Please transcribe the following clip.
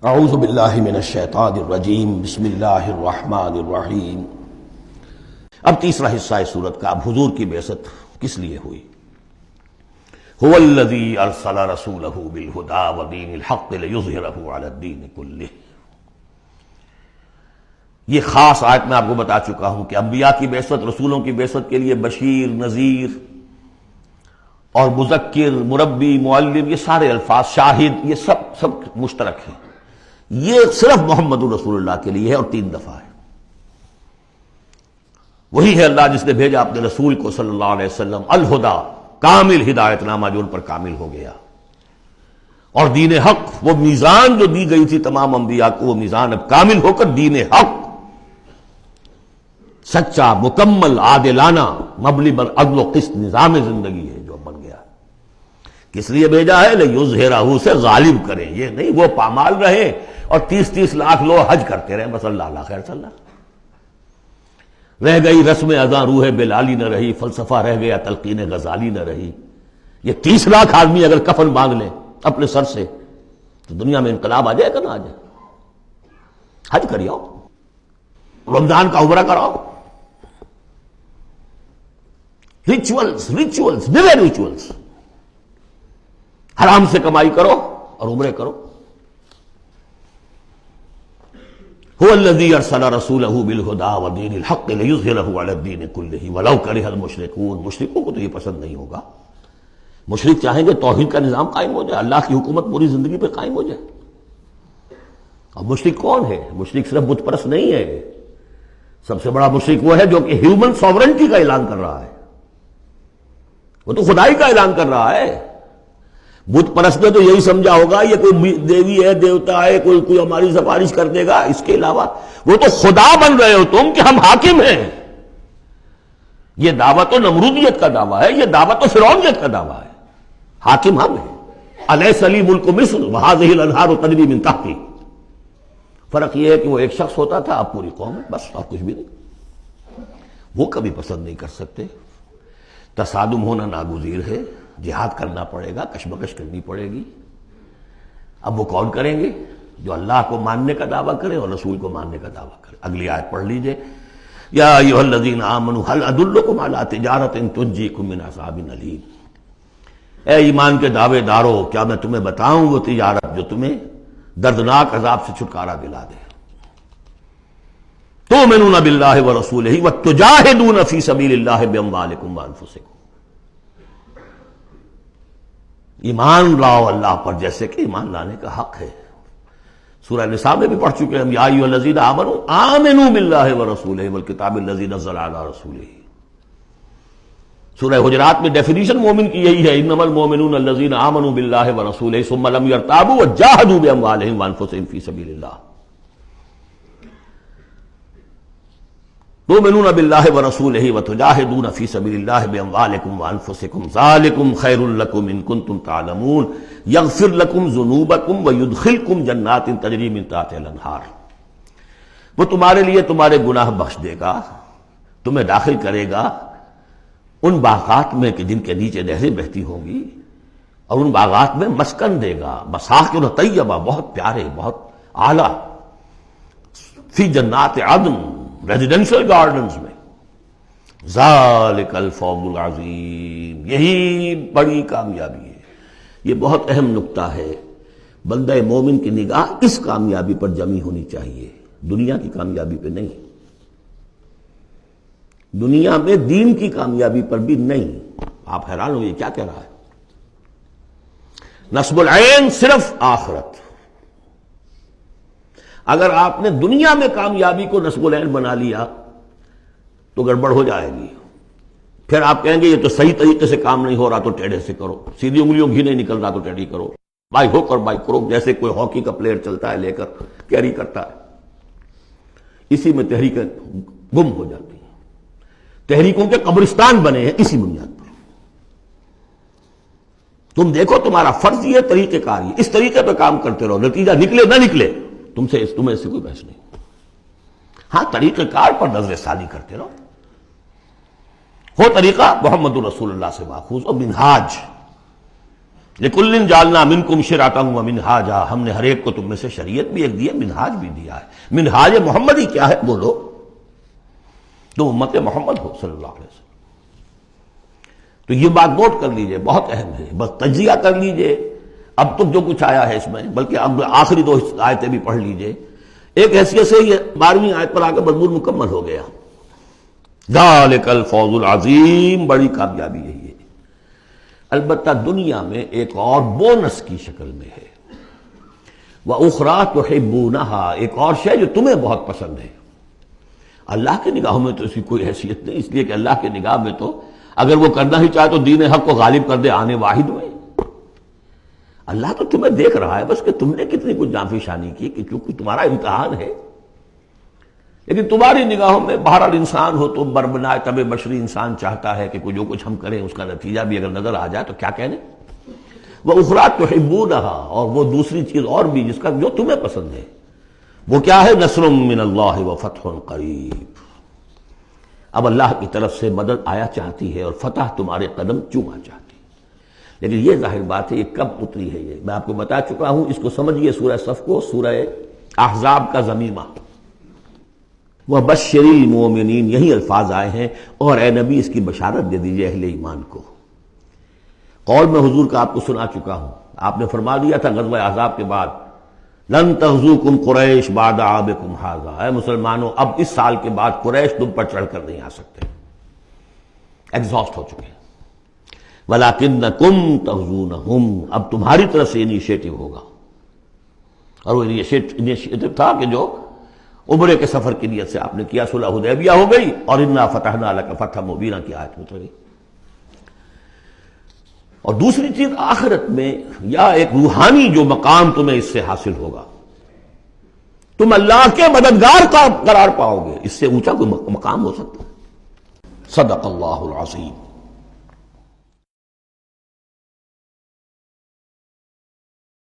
اعوذ باللہ من الشیطان الرجیم بسم اللہ الرحمن الرحیم۔ اب تیسرا حصہ ہے سورت کا۔ اب حضور کی بعثت کس لیے ہوئی؟ هو الذی ارسل رسولہ بالہدی ودین الحق لیظہرہ علی الدین کلہ۔ یہ خاص آیت میں آپ کو بتا چکا ہوں کہ انبیاء کی بعثت، رسولوں کی بعثت کے لیے بشیر، نذیر اور مذکر، مربی، معلم، یہ سارے الفاظ، شاہد، یہ سب مشترک ہیں۔ یہ صرف محمد رسول اللہ کے لیے ہے اور 3 دفعہ ہے۔ وہی ہے اللہ جس نے بھیجا اپنے رسول کو صلی اللہ علیہ وسلم الہدا، کامل ہدایت نامہ جو ان پر کامل ہو گیا، اور دین حق، وہ میزان جو دی گئی تھی تمام انبیاء کو، وہ میزان اب کامل ہو کر دین حق، سچا، مکمل، عادلانہ، مبنی بر عدل و قسط نظام زندگی ہے جو بن گیا۔ کس لیے بھیجا ہے؟ لیظہرہ، سے غالب کریں۔ یہ نہیں وہ پامال رہے اور 30 لاکھ لوگ حج کرتے رہے، بس اللہ اللہ خیر صلی اللہ۔ رہ گئی رسم اذاں روح بلالی نہ رہی، فلسفہ رہ گیا تلقین غزالی نہ رہی۔ یہ 30 لاکھ آدمی اگر کفن باندھ لیں اپنے سر سے تو دنیا میں انقلاب آ جائے گا نہ آ جائے؟ حج کریاؤ، رمضان کا عمرہ کراؤ، ریچولز، نئے ریچولز، حرام سے کمائی کرو اور عمرے کرو۔ هو الذی ارسل رسولہ بالہدی ودین الحق لیظہرہ علی الدین کلہ ولو کرہ المشرکون۔ مشرکوں کو تو یہ پسند نہیں ہوگا۔ مشرک چاہیں گے توحید کا نظام قائم ہو جائے، اللہ کی حکومت پوری زندگی پہ قائم ہو جائے۔ اب مشرک کون ہے؟ مشرک صرف بت پرست نہیں ہے۔ سب سے بڑا مشرک وہ ہے جو کہ ہیومن سوورنٹی کا اعلان کر رہا ہے، وہ تو خدائی کا اعلان کر رہا ہے۔ بت پرست نے تو یہی سمجھا ہوگا یہ کوئی دیوی ہے، دیوتا ہے، کوئی ہماری سفارش کر دے گا۔ اس کے علاوہ وہ تو خدا بن رہے ہو تم کہ ہم حاکم ہیں۔ یہ دعویٰ تو نمرودیت کا دعویٰ ہے، یہ دعویٰ تو فرعونیت کا دعویٰ ہے۔ حاکم ہم ہیں۔ الیس لی ملک مصر وہذہ الانہار تجری من تحتی۔ فرق یہ ہے کہ وہ ایک شخص ہوتا تھا، اب پوری قوم ہے، بس اور کچھ بھی نہیں۔ وہ کبھی پسند نہیں کر سکتے۔ تصادم ہونا ناگزیر ہے، جہاد کرنا پڑے گا، کشمکش کرنی پڑے گی۔ اب وہ کون کریں گے؟ جو اللہ کو ماننے کا دعویٰ کرے اور رسول کو ماننے کا دعویٰ کرے۔ اگلی آیت پڑھ لیجئے، یا ایھا الذین آمنوا هل ادلکم علی تجارۃ تنجیکم من عذاب الیم۔ اے ایمان کے دعوے دارو، کیا میں تمہیں بتاؤں وہ تجارت جو تمہیں دردناک عذاب سے چھٹکارا دلا دے؟ تؤمنون باللہ ورسولہ وتجاہدون فی سبیل اللہ باموالکم وانفسکم۔ ایمان لاؤ اللہ پر جیسے کہ ایمان لانے کا حق ہے۔ سورہ نساء میں بھی پڑھ چکے ہم، یا ایھا الذین آمنوا آمنوا باللہ ورسولہ والکتاب الذی نزل علی رسولہ۔ سورہ حجرات میں ڈیفینیشن مومن کی یہی ہے، انما المؤمنون الذین آمنوا باللہ ورسولہ ثم لم یرتابوا وجاہدوا باموالہم وانفسہم فی سبیل اللہ۔ تؤمنون باللہ ورسولہ وتجاہدون فی سبیل اللہ باموالکم وانفسکم ذالکم خیر لکم ان کنتم تعلمون یغفر لکم ذنوبکم ویدخلکم جنات تجری من تحتہا الانہار۔ وہ تمہارے لیے تمہارے گناہ بخش دے گا، تمہیں داخل کرے گا ان باغات میں کہ جن کے نیچے نہریں بہتی ہوں گی، اور ان باغات میں مسکن دے گا، مساکن طیبہ، بہت پیارے، بہت اعلیٰ، فی جنات عدن، ریزیڈینشل گارڈنز میں۔ ذالک الفوز العظیم، یہی بڑی کامیابی ہے۔ یہ بہت اہم نکتہ ہے۔ بندہ مومن کی نگاہ اس کامیابی پر جمی ہونی چاہیے، دنیا کی کامیابی پہ نہیں، دنیا میں دین کی کامیابی پر بھی نہیں۔ آپ حیران ہوئے کیا کہہ رہا ہے؟ نصب العین صرف آخرت۔ اگر آپ نے دنیا میں کامیابی کو نصب العین بنا لیا تو گڑبڑ ہو جائے گی۔ پھر آپ کہیں گے یہ تو صحیح طریقے سے کام نہیں ہو رہا تو ٹیڑھے سے کرو، سیدھی انگلیوں گھی نہیں نکل رہا تو ٹیڑھی کرو، بائی ہوک اور بائی کروک، جیسے کوئی ہاکی کا پلیئر چلتا ہے لے کر کیری کرتا ہے۔ اسی میں تحریکیں گم ہو جاتی ہیں، تحریکوں کے قبرستان بنے ہیں اسی بنیاد پر۔ تم دیکھو تمہارا فرض یہ طریقہ کار، یہ اس طریقے پہ کام کرتے رہو، نتیجہ نکلے نہ نکلے تمہیں اس سے کوئی بحث نہیں۔ ہاں طریقہ کار پر نظر ثانی کرتے رہو، ہو طریقہ محمد رسول اللہ سے ماخوذ اور منہاج لِكُلٍّ جَعَلْنَا مِنْكُمْ شِرْعَةً وَمِنْهَاجًا، ہم نے ہر ایک کو تم میں سے شریعت بھی ایک دی ہے، منہاج بھی دیا ہے۔ منہاج محمدی کیا ہے؟ بولو، تم امت محمد ہو صلی اللہ علیہ وسلم۔ تو یہ بات نوٹ کر لیجئے، بہت اہم ہے، بس تجزیہ کر لیجئے اب تک جو کچھ آیا ہے اس میں، بلکہ اب آخری دو آیتیں بھی پڑھ لیجئے۔ ایک حیثیت سے یہ 12ویں آیت پر آ کے مضمون مکمل ہو گیا۔ ذالک الفوز العظیم، بڑی کامیابی یہی ہے۔ البتہ دنیا میں ایک اور بونس کی شکل میں ہے، وَأُخْرَىٰ تُحِبُّونَهَا، ایک اور شے جو تمہیں بہت پسند ہے۔ اللہ کی نگاہوں میں تو اس کی کوئی حیثیت نہیں، اس لیے کہ اللہ کی نگاہ میں تو اگر وہ کرنا ہی چاہے تو دین حق کو غالب کر دے آنے واحد میں۔ اللہ تو تمہیں دیکھ رہا ہے بس کہ تم نے کتنی کچھ جانفی شانی کی، کہ کیونکہ تمہارا امتحان ہے۔ لیکن تمہاری نگاہوں میں بہرحال انسان ہو تو بربنائے طب بشری انسان چاہتا ہے کہ کوئی جو کچھ ہم کریں اس کا نتیجہ بھی اگر نظر آ جائے تو کیا کہنے۔ وَأُخْرَىٰ تُحِبُّونَهَا، اور وہ دوسری چیز اور بھی جس کا جو تمہیں پسند ہے، وہ کیا ہے؟ نصر من اللہ وفتح قریب، اب اللہ کی طرف سے مدد آیا چاہتی ہے اور فتح تمہارے قدم چوما چاہتی ہے۔ لیکن یہ ظاہر بات ہے یہ کب اتری ہے، یہ میں آپ کو بتا چکا ہوں، اس کو سمجھیے سورہ صف کو، سورہ احزاب کا ضمیمہ، وَبَشِّرِ الْمُؤْمِنِينَ، یہی الفاظ آئے ہیں، اور اے نبی اس کی بشارت دے دیجئے اہل ایمان کو۔ قول میں حضور کا آپ کو سنا چکا ہوں، آپ نے فرما دیا تھا غزوہ احزاب کے بعد، لن تغزوکم قریش بعد عامکم ھذا، اے مسلمانوں اب اس سال کے بعد قریش تم پر چڑھ کر نہیں آ سکتے، ایگزاسٹ ہو چکے ہیں۔ وَلَٰكِنَّکُمْ تَغْزُونَہُمْ، اب تمہاری طرف سے انیشیٹو ہوگا، اور وہ انیشیٹو تھا کہ جو عمرے کے سفر کی نیت سے آپ نے کیا، صلح حدیبیہ ہو گئی، اور اِنَّا فَتَحْنَا لَكَ فَتْحًا مُبِینًا کی آیت اتر گئی۔ اور دوسری چیز آخرت میں یا ایک روحانی جو مقام تمہیں اس سے حاصل ہوگا، تم اللہ کے مددگار کا قرار پاؤ گے، اس سے اونچا کوئی مقام ہو سکتا ہے۔ صدق اللہ العظیم۔